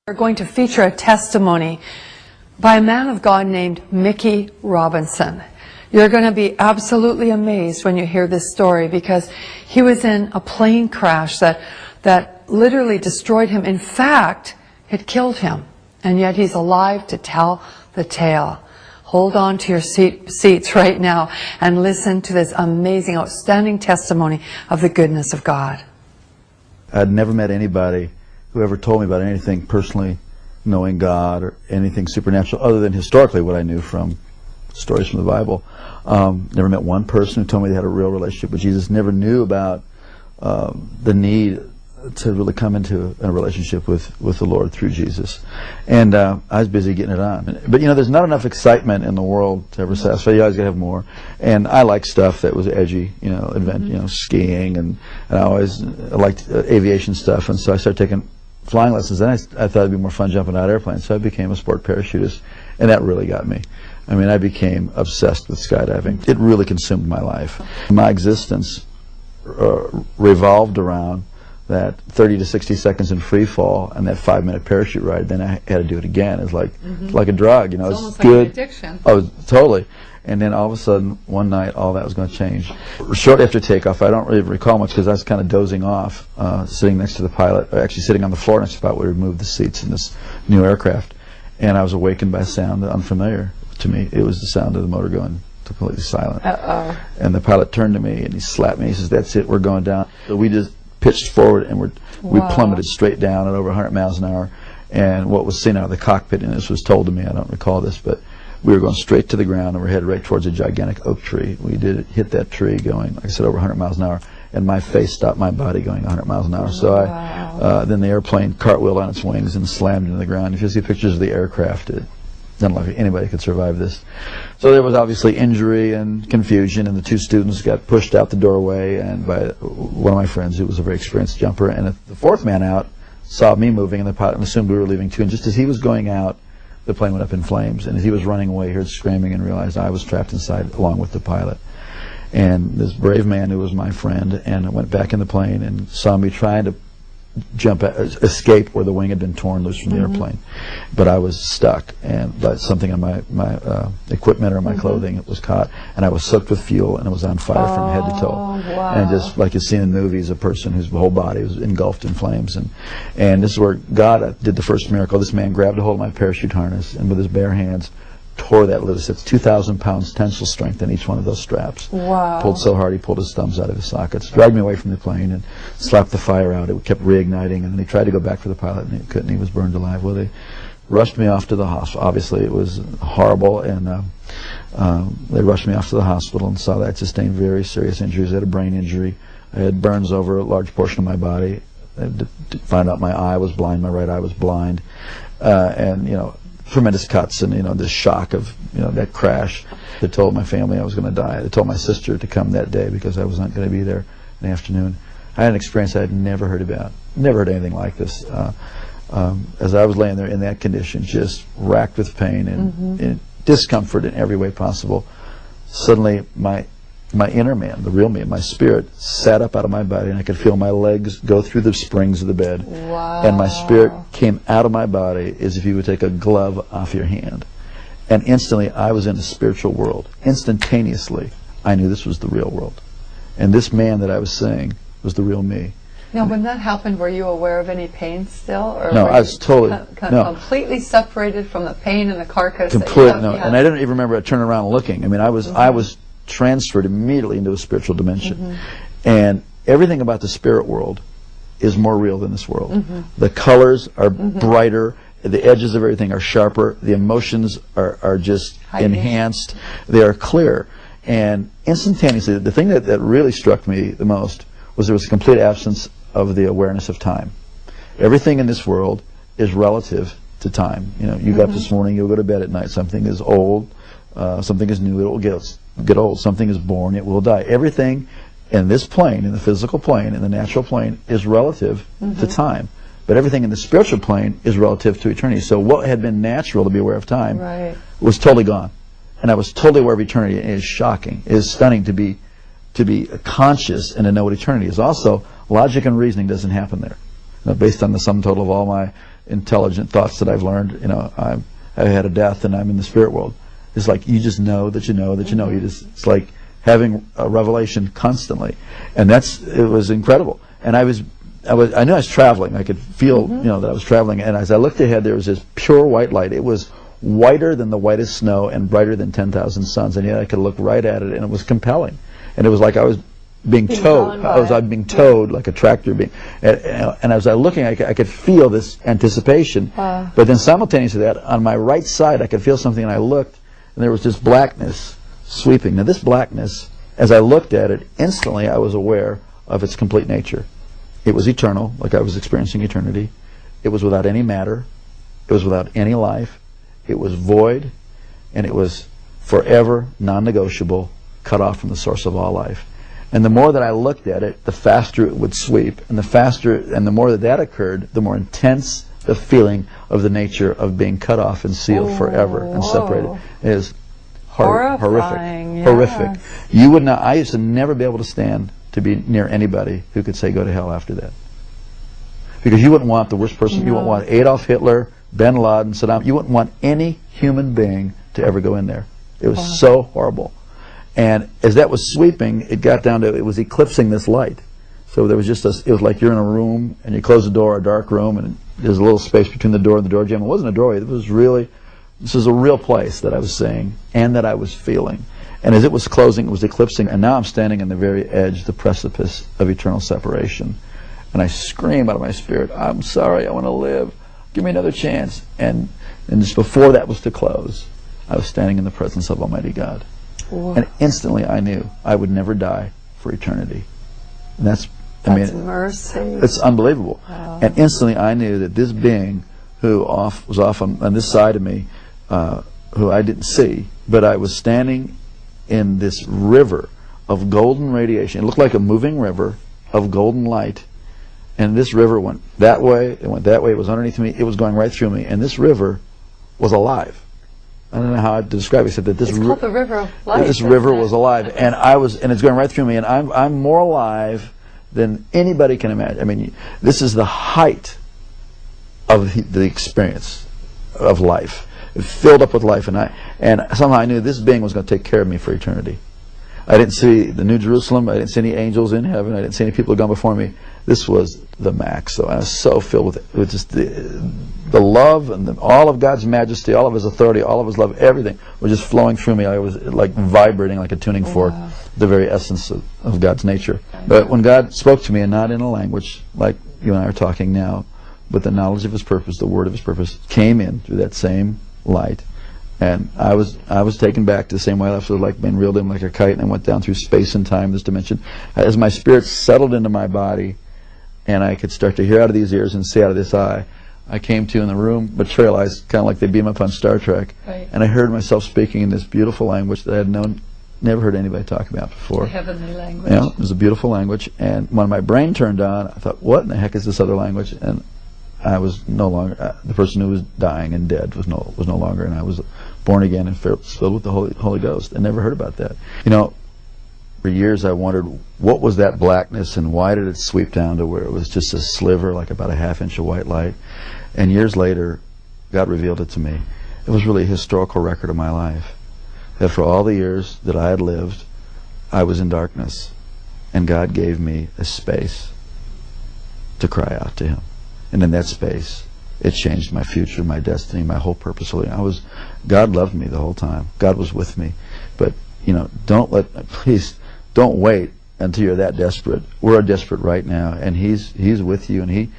We're going to feature a testimony by a man of God named Mickey Robinson. You're going to be absolutely amazed when you hear this story, because he was in a plane crash that literally destroyed him. In fact, it killed him. And yet he's alive to tell the tale. Hold on to your seats right now and listen to this amazing, outstanding testimony of the goodness of God. I'd never met anybody who ever told me about anything personally knowing God or anything supernatural other than historically what I knew from stories from the Bible. Never met one person who told me they had a real relationship with Jesus. Never knew about the need to really come into a relationship with the Lord through Jesus. And I was busy getting it on. But you know, there's not enough excitement in the world to ever satisfy. You always gotta have more. And I like stuff that was edgy, you know, skiing, and I always liked aviation stuff. And so I started taking flying lessons. Then I thought it'd be more fun jumping out of airplanes. So I became a sport parachutist, and that really got me. I mean, I became obsessed with skydiving. It really consumed my life. My existence revolved around that 30 to 60 seconds in free fall and that 5-minute parachute ride. Then I had to do it again. It's like like a drug, you know. It's almost good. Like an addiction. Oh, totally. And then all of a sudden, one night, all that was going to change. Shortly after takeoff, I don't really recall much because I was kind of dozing off, sitting next to the pilot, or actually sitting on the floor next to the pilot where we moved the seats in this new aircraft. And I was awakened by a sound unfamiliar to me. It was the sound of the motor going completely silent. Uh-oh. And the pilot turned to me and he slapped me. He says, "That's it, we're going down." So we just pitched forward and we plummeted straight down at over 100 miles an hour. And what was seen out of the cockpit, and this was told to me, I don't recall this, but we were going straight to the ground and we're headed right towards a gigantic oak tree. We did hit that tree going, like I said, over 100 miles an hour, and my face stopped my body going 100 miles an hour. So then the airplane cartwheeled on its wings and slammed into the ground. If you see pictures of the aircraft, it doesn't look like anybody could survive this. So there was obviously injury and confusion, and the two students got pushed out the doorway and by one of my friends who was a very experienced jumper, and the fourth man out saw me moving, and the pilot assumed we were leaving too, and just as he was going out, the plane went up in flames, and as he was running away, he heard screaming and realized I was trapped inside along with the pilot. And this brave man who was my friend and went back in the plane and saw me trying to escape where the wing had been torn loose from the airplane, but I was stuck, and by something on my equipment or my clothing, it was caught, and I was soaked with fuel, and it was on fire from head to toe. Wow. And just like you see in the movies, a person whose whole body was engulfed in flames. And this is where God did the first miracle. This man grabbed a hold of my parachute harness and with his bare hands tore that loose. It's 2,000 pounds tensile strength in each one of those straps. Wow. Pulled so hard he pulled his thumbs out of his sockets, dragged me away from the plane and slapped the fire out. It kept reigniting, and then he tried to go back for the pilot and he couldn't. He was burned alive. Well, they rushed me off to the hospital. Obviously it was horrible, and they rushed me off to the hospital and saw that I sustained very serious injuries. I had a brain injury. I had burns over a large portion of my body. I had to find out my eye was blind, my right eye was blind, and you know, tremendous cuts, and you know, this shock of, you know, that crash. They told my family I was going to die. They told my sister to come that day because I was not going to be there in the afternoon. I had an experience I had never heard about. Never heard anything like this. As I was laying there in that condition, just racked with pain and discomfort in every way possible, suddenly my inner man, the real me, my spirit, sat up out of my body, and I could feel my legs go through the springs of the bed. Wow. And my spirit came out of my body as if you would take a glove off your hand. And instantly I was in a spiritual world. Instantaneously I knew this was the real world. And this man that I was seeing was the real me. Now, when that happened, were you aware of any pain still? Or no, I was totally completely separated from the pain and the carcass? Completely, no. And I didn't even remember turning around and looking. I mean, I was transferred immediately into a spiritual dimension. And everything about the spirit world is more real than this world. The colors are brighter, the edges of everything are sharper, the emotions are just enhanced, they are clear. And instantaneously, the thing that really struck me the most was there was a complete absence of the awareness of time. Everything in this world is relative to time. You know, you got up this morning, you'll go to bed at night, something is old, something is new, it will get old, something is born, it will die. Everything in this plane, in the physical plane, in the natural plane, is relative to time. But everything in the spiritual plane is relative to eternity. So what had been natural to be aware of time was totally gone. And I was totally aware of eternity. It is shocking. It is stunning to be conscious and to know what eternity is. Also, logic and reasoning doesn't happen there. Based on the sum total of all my intelligent thoughts that I've learned. You know, I've had a death and I'm in the spirit world. It's like you just know that you know that you know. It's like having a revelation constantly, and it was incredible. And I knew I was traveling. I could feel, you know, that I was traveling. And as I looked ahead, there was this pure white light. It was whiter than the whitest snow and brighter than 10,000 suns. And yet I could look right at it, and it was compelling. And it was like I was being towed. I was being towed like a tractor being. And as I was looking, I could feel this anticipation. But then simultaneously to that, on my right side, I could feel something, and I looked, and there was this blackness sweeping. Now this blackness, as I looked at it, instantly I was aware of its complete nature. It was eternal, like I was experiencing eternity. It was without any matter. It was without any life. It was void, and it was forever non-negotiable, cut off from the source of all life. And the more that I looked at it, the faster it would sweep, and the more that occurred, the more intense the feeling of the nature of being cut off and sealed forever and separated. It is horrific. Horrific. You would not. I used to never be able to stand to be near anybody who could say go to hell after that, because you wouldn't want the worst person. You wouldn't want Adolf Hitler, Bin Laden, Saddam. You wouldn't want any human being to ever go in there. It was so horrible. And as that was sweeping, it got down to, it was eclipsing this light. So there was just it was like you're in a room and you close the door, a dark room, and there's a little space between the door and the door jamb. It wasn't a doorway. This was a real place that I was seeing and that I was feeling. And as it was closing, it was eclipsing, and now I'm standing on the very edge, the precipice of eternal separation. And I scream out of my spirit, I'm sorry, I want to live. Give me another chance. And just before that was to close, I was standing in the presence of Almighty God. Whoa. And instantly I knew I would never die for eternity. And that's mercy. It's unbelievable. Wow. And instantly I knew that this being who was off on this side of me, who I didn't see, but I was standing in this river of golden radiation. It looked like a moving river of golden light. And this river went that way, it went that way, it was underneath me, it was going right through me. And this river was alive. I don't know how to describe it, except that this called the river of life. This river was alive, and it's going right through me, and I'm more alive than anybody can imagine. I mean, this is the height of the experience of life. It filled up with life, and somehow I knew this being was going to take care of me for eternity. I didn't see the New Jerusalem. I didn't see any angels in heaven. I didn't see any people who had gone before me. This was the max. So I was so filled with just the love and all of God's majesty, all of His authority, all of His love, everything was just flowing through me. I was like vibrating like a tuning fork, the very essence of God's nature. But when God spoke to me, and not in a language like you and I are talking now, but the knowledge of His purpose, the word of His purpose, came in through that same light. And I was taken back to the same way I was, like being reeled in like a kite, and I went down through space and time, this dimension. As my spirit settled into my body, and I could start to hear out of these ears and see out of this eye, I came to in the room, materialized, kind of like they beam up on Star Trek. Right. And I heard myself speaking in this beautiful language that I had never heard anybody talk about before. The heavenly language. Yeah, it was a beautiful language. And when my brain turned on, I thought, what in the heck is this other language? And I was no longer, the person who was dying and dead was no longer, and I was born again and filled with the Holy Ghost. I never heard about that. You know, for years I wondered, what was that blackness, and why did it sweep down to where it was just a sliver, like about a half-inch of white light? And years later, God revealed it to me. It was really a historical record of my life. That for all the years that I had lived, I was in darkness, and God gave me a space to cry out to Him. And in that space, it changed my future, my destiny, my whole purpose. God loved me the whole time. God was with me. But, you know, please don't wait until you're that desperate. We're desperate right now, and He's with you, and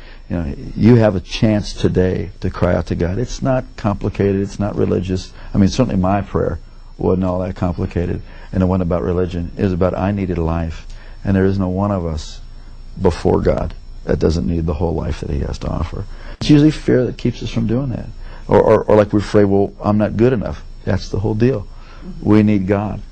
you have a chance today to cry out to God. It's not complicated. It's not religious. I mean, certainly my prayer wasn't all that complicated, and it wasn't about religion. It was about, I needed life, and there is no one of us before God that doesn't need the whole life that He has to offer. It's usually fear that keeps us from doing that. Or like we're afraid, well, I'm not good enough. That's the whole deal. We need God.